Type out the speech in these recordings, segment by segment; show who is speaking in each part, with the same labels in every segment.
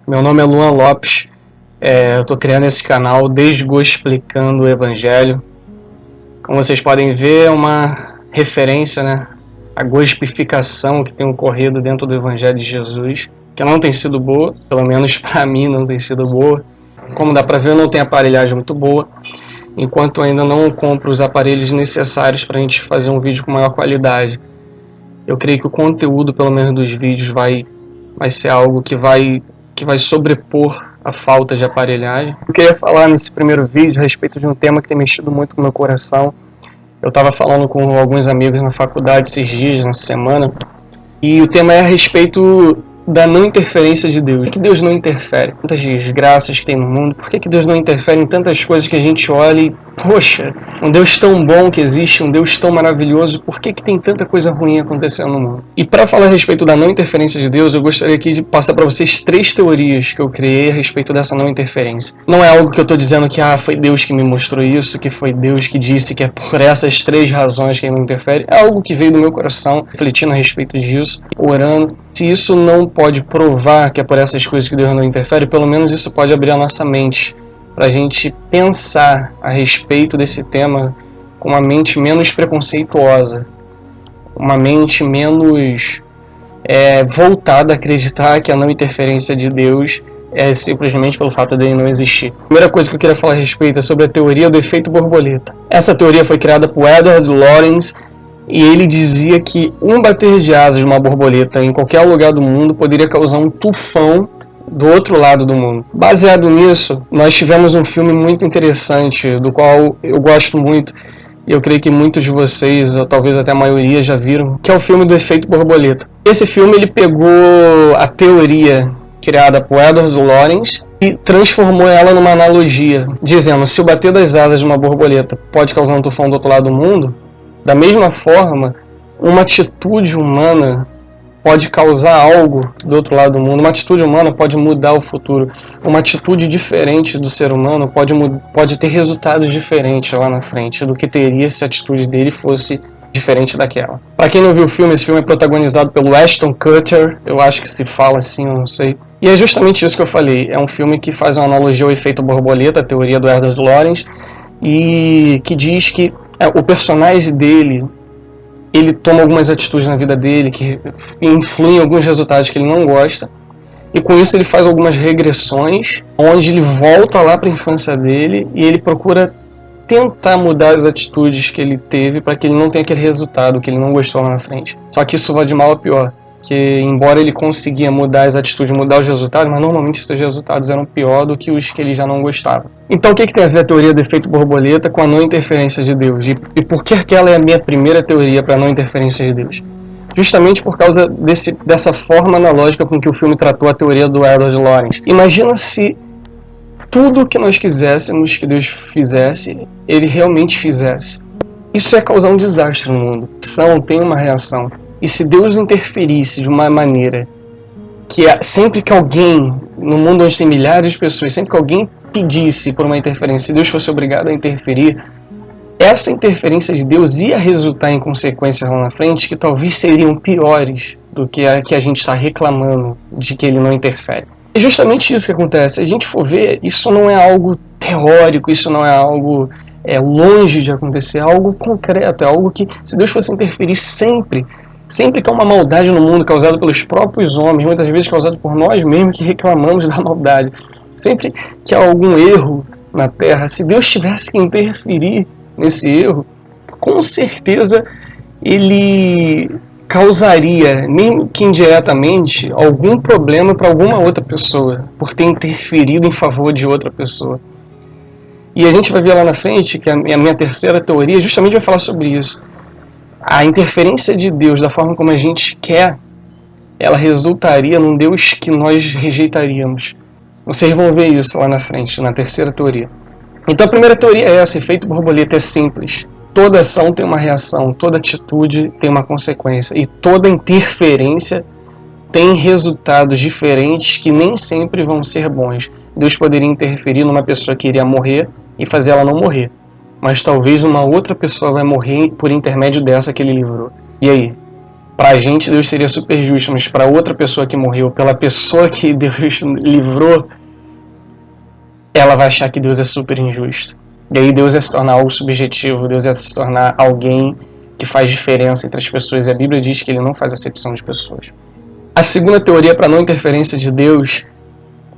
Speaker 1: Meu nome é Luan Lopes, eu estou criando esse canal Desgosplicando o Evangelho. Como vocês podem ver, é uma referência, à gospificação que tem ocorrido dentro do Evangelho de Jesus, que não tem sido boa, pelo menos para mim não tem sido boa. Como dá para ver, eu não tenho aparelhagem muito boa, enquanto ainda não compro os aparelhos necessários para a gente fazer um vídeo com maior qualidade. Eu creio que o conteúdo, pelo menos dos vídeos, vai ser algo que vai sobrepor a falta de aparelhagem. Eu queria falar nesse primeiro vídeo a respeito de um tema que tem mexido muito com o meu coração. Eu estava falando com alguns amigos na faculdade esses dias, nessa semana, e o tema é a respeito da não interferência de Deus. Por que Deus não interfere? Tantas desgraças que tem no mundo, por que Deus não interfere em tantas coisas que a gente olha e, poxa, um Deus tão bom que existe, um Deus tão maravilhoso, por que tem tanta coisa ruim acontecendo no mundo? E para falar a respeito da não interferência de Deus, eu gostaria aqui de passar para vocês 3 teorias que eu criei a respeito dessa não interferência. Não é algo que eu estou dizendo que foi Deus que me mostrou isso, que foi Deus que disse que é por essas 3 razões que ele não interfere. É algo que veio do meu coração, refletindo a respeito disso, orando. Se isso não pode provar que é por essas coisas que Deus não interfere, pelo menos isso pode abrir a nossa mente para a gente pensar a respeito desse tema com uma mente menos preconceituosa, uma mente menos voltada a acreditar que a não interferência de Deus é simplesmente pelo fato dele não existir. A primeira coisa que eu queria falar a respeito é sobre a teoria do efeito borboleta. Essa teoria foi criada por Edward Lorenz, e ele dizia que um bater de asas de uma borboleta em qualquer lugar do mundo poderia causar um tufão do outro lado do mundo. Baseado nisso, nós tivemos um filme muito interessante, do qual eu gosto muito, e eu creio que muitos de vocês, ou talvez até a maioria, já viram, que é o filme do efeito borboleta. Esse filme ele pegou a teoria criada por Edward Lorenz e transformou ela numa analogia, dizendo: se o bater das asas de uma borboleta pode causar um tufão do outro lado do mundo, da mesma forma, uma atitude humana pode causar algo do outro lado do mundo. Uma atitude humana pode mudar o futuro. Uma atitude diferente do ser humano pode ter resultados diferentes lá na frente do que teria se a atitude dele fosse diferente daquela. Para quem não viu o filme, esse filme é protagonizado pelo Ashton Kutcher, eu acho que se fala assim, eu não sei. E é justamente isso que eu falei. É um filme que faz uma analogia ao efeito borboleta, a teoria do Edward Lorenz, e que diz que o personagem dele, ele toma algumas atitudes na vida dele que influem em alguns resultados que ele não gosta, e com isso ele faz algumas regressões, onde ele volta lá para a infância dele e ele procura tentar mudar as atitudes que ele teve para que ele não tenha aquele resultado que ele não gostou lá na frente. Só que isso vai de mal a pior, que embora ele conseguia mudar as atitudes, mudar os resultados, mas normalmente esses resultados eram pior do que os que ele já não gostava. Então o que tem a ver a teoria do efeito borboleta com a não interferência de Deus? E por que ela é a minha primeira teoria para a não interferência de Deus? Justamente por causa dessa forma analógica com que o filme tratou a teoria do Edward Lorenz. Imagina se tudo que nós quiséssemos que Deus fizesse, ele realmente fizesse. Isso ia causar um desastre no mundo. Ação tem uma reação. E se Deus interferisse de uma maneira que sempre que alguém, no mundo onde tem milhares de pessoas, sempre que alguém pedisse por uma interferência, se Deus fosse obrigado a interferir, essa interferência de Deus ia resultar em consequências lá na frente que talvez seriam piores do que a gente está reclamando de que ele não interfere. É justamente isso que acontece. Se a gente for ver, isso não é algo teórico, isso não é algo longe de acontecer, é algo concreto, é algo que, se Deus fosse interferir sempre que há uma maldade no mundo causada pelos próprios homens, muitas vezes causada por nós mesmos que reclamamos da maldade, sempre que há algum erro na Terra, se Deus tivesse que interferir nesse erro, com certeza ele causaria, mesmo que indiretamente, algum problema para alguma outra pessoa, por ter interferido em favor de outra pessoa. E a gente vai ver lá na frente que a minha terceira teoria justamente vai falar sobre isso. A interferência de Deus, da forma como a gente quer, ela resultaria num Deus que nós rejeitaríamos. Vocês vão ver isso lá na frente, na terceira teoria. Então a primeira teoria é essa: efeito borboleta é simples. Toda ação tem uma reação, toda atitude tem uma consequência, e toda interferência tem resultados diferentes que nem sempre vão ser bons. Deus poderia interferir numa pessoa que iria morrer e fazer ela não morrer, mas talvez uma outra pessoa vai morrer por intermédio dessa que ele livrou. E aí? Pra gente Deus seria super justo, mas pra outra pessoa que morreu, pela pessoa que Deus livrou, ela vai achar que Deus é super injusto. E aí Deus ia se tornar algo subjetivo, Deus ia se tornar alguém que faz diferença entre as pessoas. E a Bíblia diz que ele não faz acepção de pessoas. A segunda teoria para não interferência de Deus,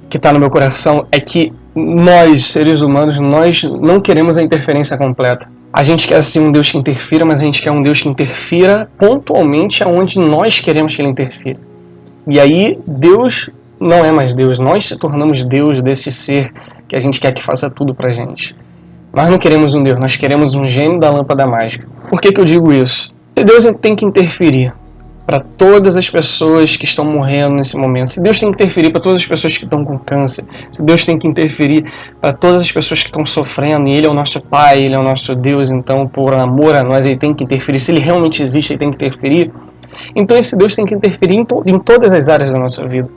Speaker 1: que está no meu coração, é que nós, seres humanos, nós não queremos a interferência completa. A gente quer sim um Deus que interfira, mas a gente quer um Deus que interfira pontualmente aonde nós queremos que ele interfira. E aí Deus não é mais Deus, nós se tornamos Deus desse ser que a gente quer que faça tudo pra gente. Nós não queremos um Deus, nós queremos um gênio da lâmpada mágica. Por que eu digo isso? Se Deus tem que interferir para todas as pessoas que estão morrendo nesse momento, se Deus tem que interferir para todas as pessoas que estão com câncer, se Deus tem que interferir para todas as pessoas que estão sofrendo, e Ele é o nosso Pai, Ele é o nosso Deus, então por amor a nós Ele tem que interferir, se Ele realmente existe, Ele tem que interferir, então esse Deus tem que interferir em todas as áreas da nossa vida.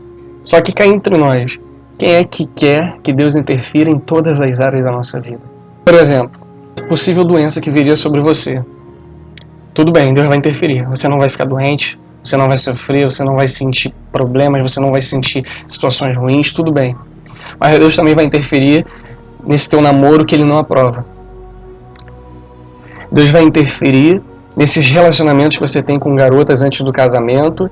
Speaker 1: Só que cá entre nós, quem é que quer que Deus interfira em todas as áreas da nossa vida? Por exemplo, possível doença que viria sobre você. Tudo bem, Deus vai interferir, você não vai ficar doente, você não vai sofrer, você não vai sentir problemas, você não vai sentir situações ruins, tudo bem. Mas Deus também vai interferir nesse teu namoro que Ele não aprova. Deus vai interferir nesses relacionamentos que você tem com garotas antes do casamento,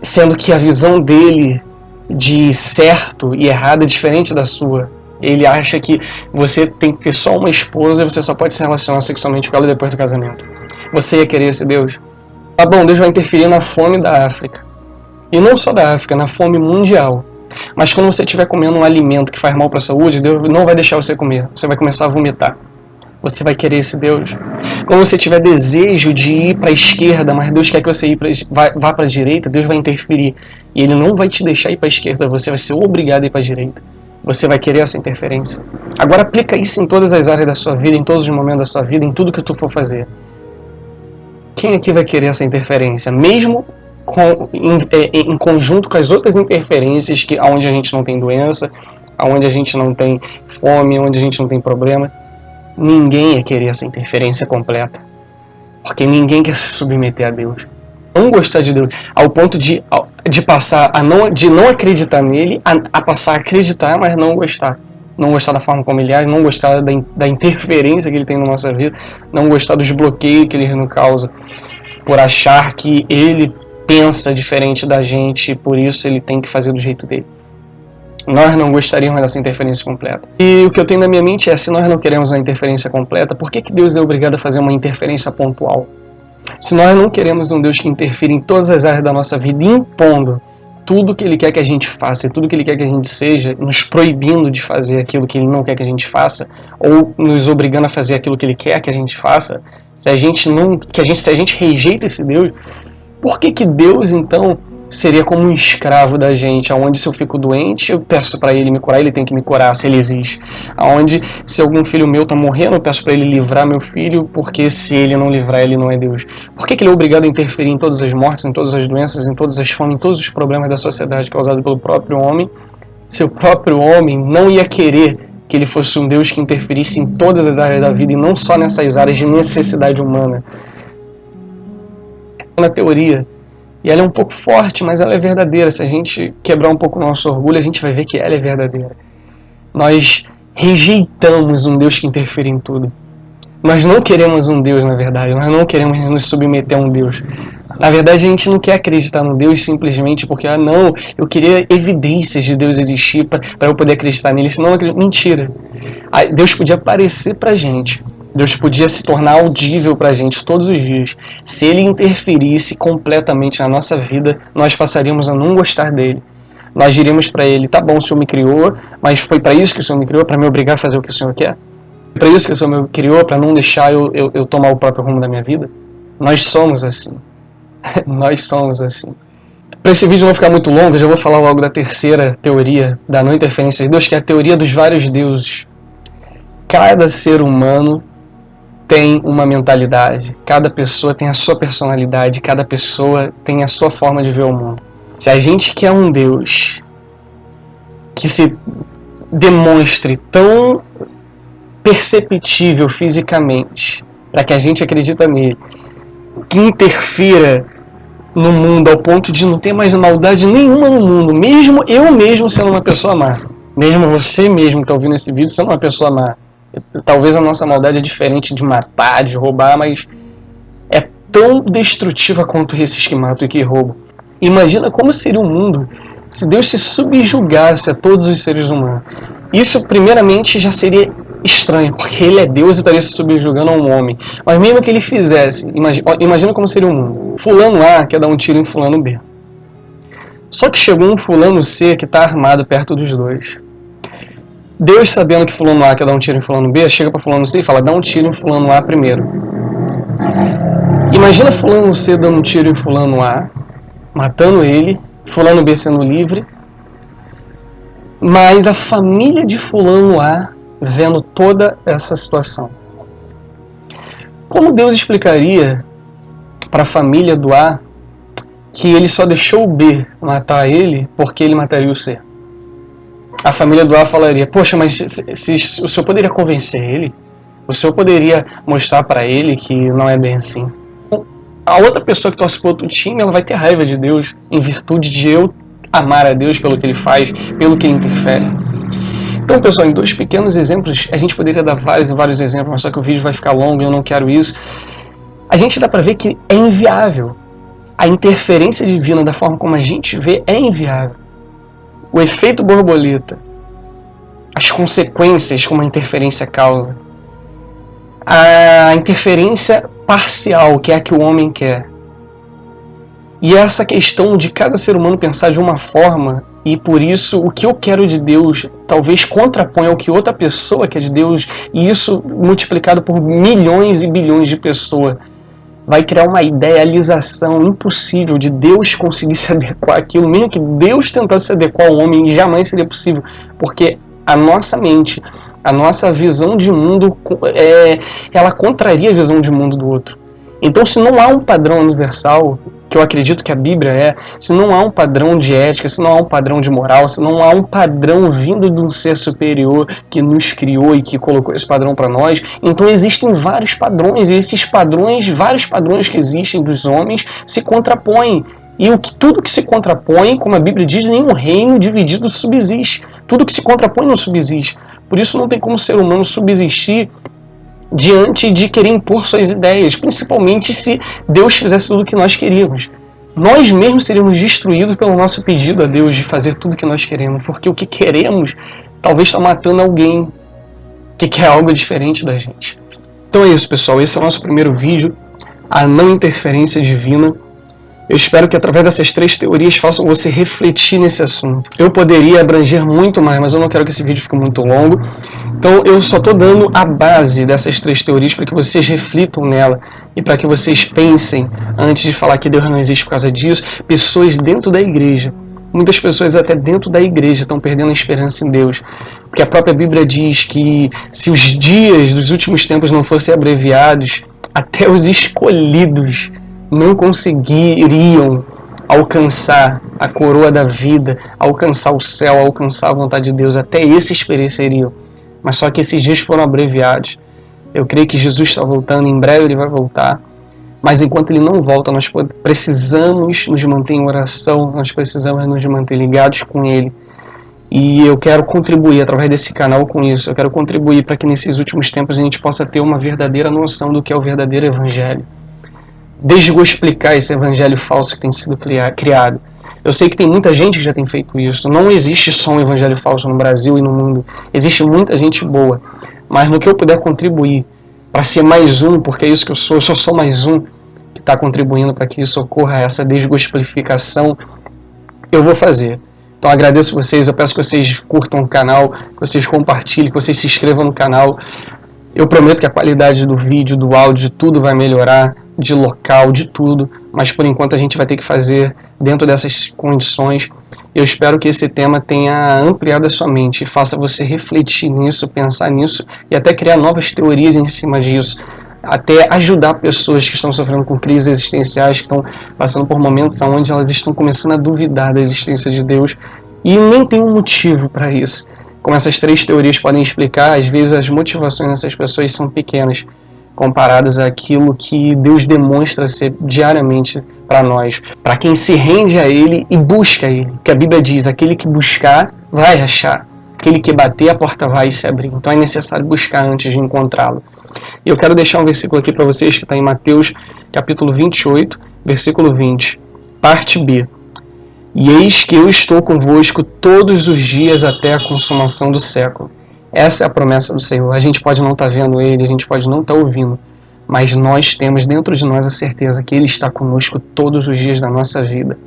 Speaker 1: sendo que a visão dele de certo e errado é diferente da sua. Ele acha que você tem que ter só uma esposa e você só pode se relacionar sexualmente com ela depois do casamento. Você ia querer esse Deus? Tá bom, Deus vai interferir na fome da África. E não só da África, na fome mundial. Mas quando você estiver comendo um alimento que faz mal para a saúde, Deus não vai deixar você comer. Você vai começar a vomitar. Você vai querer esse Deus? Quando você tiver desejo de ir para a esquerda, mas Deus quer que você vá para a direita, Deus vai interferir. E Ele não vai te deixar ir para a esquerda, você vai ser obrigado a ir para a direita. Você vai querer essa interferência. Agora aplica isso em todas as áreas da sua vida, em todos os momentos da sua vida, em tudo que tu for fazer. Quem aqui vai querer essa interferência? Mesmo em conjunto com as outras interferências, onde a gente não tem doença, onde a gente não tem fome, onde a gente não tem problema. Ninguém ia querer essa interferência completa. Porque ninguém quer se submeter a Deus. Não gostar de Deus, ao ponto de passar de não acreditar nele, a passar a acreditar, mas não gostar. Não gostar da forma como ele age, não gostar da interferência que ele tem na nossa vida, não gostar dos bloqueios que ele nos causa, por achar que ele pensa diferente da gente e por isso ele tem que fazer do jeito dele. Nós não gostaríamos dessa interferência completa. E o que eu tenho na minha mente é, se nós não queremos uma interferência completa, por que Deus é obrigado a fazer uma interferência pontual? Se nós não queremos um Deus que interfira em todas as áreas da nossa vida, impondo tudo que Ele quer que a gente faça e tudo que Ele quer que a gente seja, nos proibindo de fazer aquilo que Ele não quer que a gente faça, ou nos obrigando a fazer aquilo que Ele quer que a gente faça, se a gente rejeita esse Deus, por que Deus então seria como um escravo da gente, aonde se eu fico doente, eu peço para Ele me curar, Ele tem que me curar, se Ele existe. Aonde se algum filho meu está morrendo, eu peço para Ele livrar meu filho, porque se Ele não livrar, Ele não é Deus. Por que Ele é obrigado a interferir em todas as mortes, em todas as doenças, em todas as fomes, em todos os problemas da sociedade causados pelo próprio homem, se o próprio homem não ia querer que Ele fosse um Deus que interferisse em todas as áreas da vida, e não só nessas áreas de necessidade humana? Na teoria, e ela é um pouco forte, mas ela é verdadeira. Se a gente quebrar um pouco o nosso orgulho, a gente vai ver que ela é verdadeira. Nós rejeitamos um Deus que interfere em tudo. Nós não queremos um Deus, na verdade. Nós não queremos nos submeter a um Deus. Na verdade, a gente não quer acreditar no Deus simplesmente porque, não, eu queria evidências de Deus existir para eu poder acreditar nele. Senão, mentira. Deus podia aparecer pra gente. Deus podia se tornar audível pra gente todos os dias. Se Ele interferisse completamente na nossa vida, nós passaríamos a não gostar dele. Nós diríamos para Ele, tá bom, o Senhor me criou, mas foi para isso que o Senhor me criou, para me obrigar a fazer o que o Senhor quer? Foi para isso que o Senhor me criou, para não deixar eu tomar o próprio rumo da minha vida? Nós somos assim. Nós somos assim. Para esse vídeo não ficar muito longo, eu já vou falar logo da terceira teoria da não interferência de Deus, que é a teoria dos vários deuses. Cada ser humano tem uma mentalidade, cada pessoa tem a sua personalidade, cada pessoa tem a sua forma de ver o mundo. Se a gente quer um Deus que se demonstre tão perceptível fisicamente, para que a gente acredita nele, que interfira no mundo ao ponto de não ter mais maldade nenhuma no mundo, mesmo eu mesmo sendo uma pessoa má, mesmo você mesmo que está ouvindo esse vídeo sendo uma pessoa má. Talvez a nossa maldade é diferente de matar, de roubar, mas é tão destrutiva quanto esses que matam e que roubam. Imagina como seria o mundo se Deus se subjugasse a todos os seres humanos. Isso, primeiramente, já seria estranho, porque Ele é Deus e estaria se subjugando a um homem. Mas mesmo que Ele fizesse, imagina como seria o mundo. Fulano A quer dar um tiro em fulano B. Só que chegou um fulano C que está armado perto dos dois. Deus, sabendo que fulano A quer dar um tiro em fulano B, chega para fulano C e fala, dá um tiro em fulano A primeiro. Imagina fulano C dando um tiro em fulano A, matando ele, fulano B sendo livre, mas a família de fulano A vendo toda essa situação. Como Deus explicaria para a família do A que ele só deixou o B matar ele porque ele mataria o C? A família do A falaria, poxa, mas o senhor poderia convencer ele? O senhor poderia mostrar para ele que não é bem assim? A outra pessoa que torce para outro time, ela vai ter raiva de Deus em virtude de eu amar a Deus pelo que Ele faz, pelo que Ele interfere. Então, pessoal, em dois pequenos exemplos, a gente poderia dar vários exemplos, mas só que o vídeo vai ficar longo e eu não quero isso. A gente dá para ver que é inviável. A interferência divina, da forma como a gente vê, é inviável. O efeito borboleta, as consequências como a interferência causa, a interferência parcial, que é a que o homem quer. E essa questão de cada ser humano pensar de uma forma, e por isso o que eu quero de Deus talvez contraponha ao que outra pessoa quer de Deus, e isso multiplicado por milhões e bilhões de pessoas, vai criar uma idealização impossível de Deus conseguir se adequar àquilo. Mesmo que Deus tentasse se adequar ao homem, jamais seria possível, porque a nossa mente, a nossa visão de mundo, ela contraria a visão de mundo do outro. Então, se não há um padrão universal, que eu acredito que a Bíblia se não há um padrão de ética, se não há um padrão de moral, se não há um padrão vindo de um ser superior que nos criou e que colocou esse padrão para nós, então existem vários padrões, e esses padrões, vários padrões que existem dos homens, se contrapõem. E tudo que se contrapõe, como a Bíblia diz, nenhum reino dividido subsiste. Tudo que se contrapõe não subsiste. Por isso não tem como o ser humano subsistir diante de querer impor suas ideias, principalmente se Deus fizesse tudo o que nós queríamos. Nós mesmos seríamos destruídos pelo nosso pedido a Deus de fazer tudo o que nós queremos, porque o que queremos talvez está matando alguém que quer algo diferente da gente. Então é isso, pessoal. Esse é o nosso primeiro vídeo, a não interferência divina. Eu espero que através dessas 3 teorias façam você refletir nesse assunto. Eu poderia abranger muito mais, mas eu não quero que esse vídeo fique muito longo. Então eu só estou dando a base dessas 3 teorias para que vocês reflitam nela e para que vocês pensem, antes de falar que Deus não existe por causa disso, pessoas dentro da igreja. Muitas pessoas até dentro da igreja estão perdendo a esperança em Deus. Porque a própria Bíblia diz que se os dias dos últimos tempos não fossem abreviados, até os escolhidos não conseguiriam alcançar a coroa da vida, alcançar o céu, alcançar a vontade de Deus. Até esses pereceriam. Mas só que esses dias foram abreviados. Eu creio que Jesus está voltando, em breve Ele vai voltar. Mas enquanto Ele não volta, nós precisamos nos manter em oração, nós precisamos nos manter ligados com Ele. E eu quero contribuir através desse canal com isso. Eu quero contribuir para que nesses últimos tempos a gente possa ter uma verdadeira noção do que é o verdadeiro Evangelho. Desgospicar esse evangelho falso que tem sido criado. Eu sei que tem muita gente que já tem feito isso. Não existe só um evangelho falso no Brasil e no mundo. Existe muita gente boa. Mas no que eu puder contribuir para ser mais um, porque é isso que eu só sou mais um que está contribuindo para que isso ocorra, essa desgospelificação, eu vou fazer. Então agradeço vocês, eu peço que vocês curtam o canal, que vocês compartilhem, que vocês se inscrevam no canal. Eu prometo que a qualidade do vídeo, do áudio, de tudo vai melhorar, de local, de tudo, mas por enquanto a gente vai ter que fazer dentro dessas condições. Eu espero que esse tema tenha ampliado a sua mente e faça você refletir nisso, pensar nisso e até criar novas teorias em cima disso, até ajudar pessoas que estão sofrendo com crises existenciais, que estão passando por momentos onde elas estão começando a duvidar da existência de Deus e nem tem um motivo para isso. Como essas 3 teorias podem explicar, às vezes as motivações dessas pessoas são pequenas, comparadas àquilo que Deus demonstra ser diariamente para nós, para quem se rende a Ele e busca Ele. Porque a Bíblia diz, aquele que buscar vai achar, aquele que bater a porta vai se abrir. Então é necessário buscar antes de encontrá-lo. E eu quero deixar um versículo aqui para vocês que está em Mateus capítulo 28, versículo 20, parte B. E eis que eu estou convosco todos os dias até a consumação do século. Essa é a promessa do Senhor. A gente pode não estar vendo Ele, a gente pode não estar ouvindo, mas nós temos dentro de nós a certeza que Ele está conosco todos os dias da nossa vida.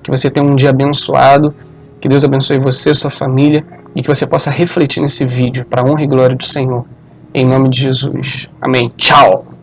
Speaker 1: Que você tenha um dia abençoado, que Deus abençoe você, sua família, e que você possa refletir nesse vídeo para a honra e glória do Senhor. Em nome de Jesus. Amém. Tchau!